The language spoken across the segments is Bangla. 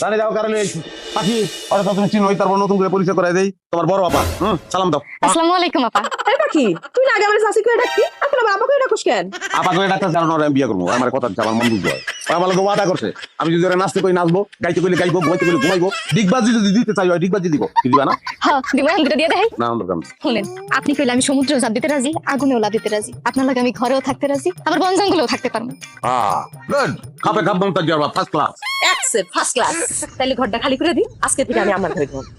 জানি যাও কারণে পাখি ওরা তো তুমি চিনো তারপর নতুন করে পরিচয় করাই দেই তোমার বড় আপা সালাম দাও আসসালামু আলাইকুম আপা। এই পাখি তুই না আগে আমার শাসি করে ডাকতি এখন আবার আপা করে ডাকুস কেন? আপাকে ডাক্তার জানো না আমি বিয়ে করবো আমার কথা হচ্ছে আমার মন বুঝবো আমার লোক ওয়াদা করছে আমি যদি ওরা নাচতে কই নাচবো গাইতে কইলে গাইবো ঘুমাইতে কইলে ঘুমাইবো ডিগবাজি যদি দিতে চাই ডিগবাজি দিব কি দিবা না হ্যাঁ দিবো দুটো দিয়ে দেখাই। না দরকার শুনেন, আপনি কইলে আমি সমুদ্রেও জাপ দিতে রাজি, আগুনেও লাফ দিতে রাজি, আপনার লাগে আমি ঘরেও থাকতে রাজি, আবার বন জঙ্গলেও থাকতে পারবো। গুড খাপে খাপ বংতা যাবা first class accept first class. তাইলে ঘরটা খালি করে দি, আজকে থেকে আমি আমার ঘরে ঘুমাবো।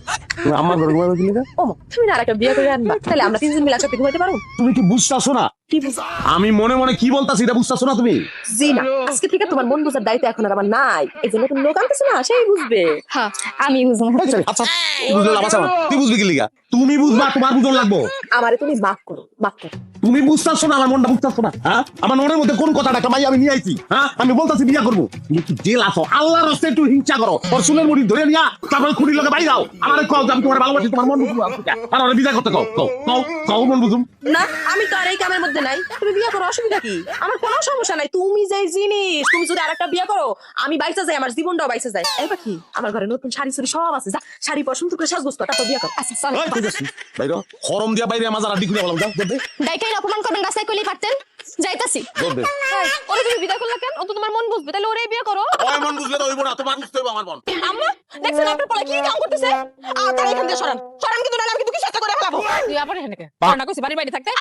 তুমি আমার ঘরে ঘুমাবে কি লিগা? ওমা তুমি না আরেকটা বিয়ে করে আনবা, তাহলে আমরা তিনজন মিলে একসাথে ঘুমাইতে পারবো। তুমি কি বুঝতাছো না কি বুঝ? আমি মনে মনে কি বলতাছি এটা বুঝতাছো না তুমি জি না, আজকে থেকে তোমার মন বুঝার দায়িত্ব এখন আর আমার নাই। এই জন্য তুমি লোক আনতেছো না, সেই বুঝবে। হ্যাঁ আমি বুঝবো। আচ্ছা বুঝলে লাভ আছে আমার তুই বুঝবি কি লিগা তুমি বুঝবা তোমার বুঝন লাগবো আমারে তুমি মাফ করো, মাফ করো। তুমি বুঝতেছো না আমার মনটা বুঝতেছো না হ্যাঁ আমার মনের মধ্যে কোন কথাটা কামাই আমি নিয়ে আইছি হ্যাঁ আমি বলতাছি বিয়া করবো তুমি কি জেল আসো আল্লাহর রাস্তে একটু হিংসা করো ওর চুলের মুড়ি ধরে নিয়া তারপরে খুঁড়ির লগে বাইরে যাও আমার কও যে আমি তোমার ভালোবাসি তোমার মন বুঝবো আর ওরা বিদায় করতে কও কও মন বুঝুম না আমি তো আর এই কামের মধ্যে নাই, তুমি বিয়ে করো, অসুবিধা কি? আমার কোনো সমস্যা নাই, তুমি যেই জিনিস, তুমি যদি আরেকটা বিয়ে করো আমি বাইসা যাই, আমার জীবনটাও বাইসা যায়। এই পাখি আমার ঘরে নতুন শাড়ি চুড়ি সব আছে, যা শাড়ি পর সুন্দর করে সাজগোজ কর, তারপর বিয়ে কর। আচ্ছা চল। ঠিক আছে বাইরে গরম দিয়া বাইরে মাজার আড্ডি খুলে বললাম যাও দে ডাইকাই অপমান করবেন, রাস্তায় কইলেই পারতেন। যাইতাছি। দে ওরে তুমি বিদায় করলা কেন? ও তো তোমার মন বুঝবে, তাহলে ওরে বিয়ে করো। ওই মন বুঝলে তো হইব না তোমার বুঝতে হইব আমার মন আম্মা দেখছেন আপনার পোলা কি কাম করতেছে? তারা এখান থেকে সরান, সরান, কিন্তু নাহলে আমি কিন্তু কিছু একটা করে ফেলাবো। তুই আবার এখানে কে? না কইছি বাড়ি বাইরে থাকতে,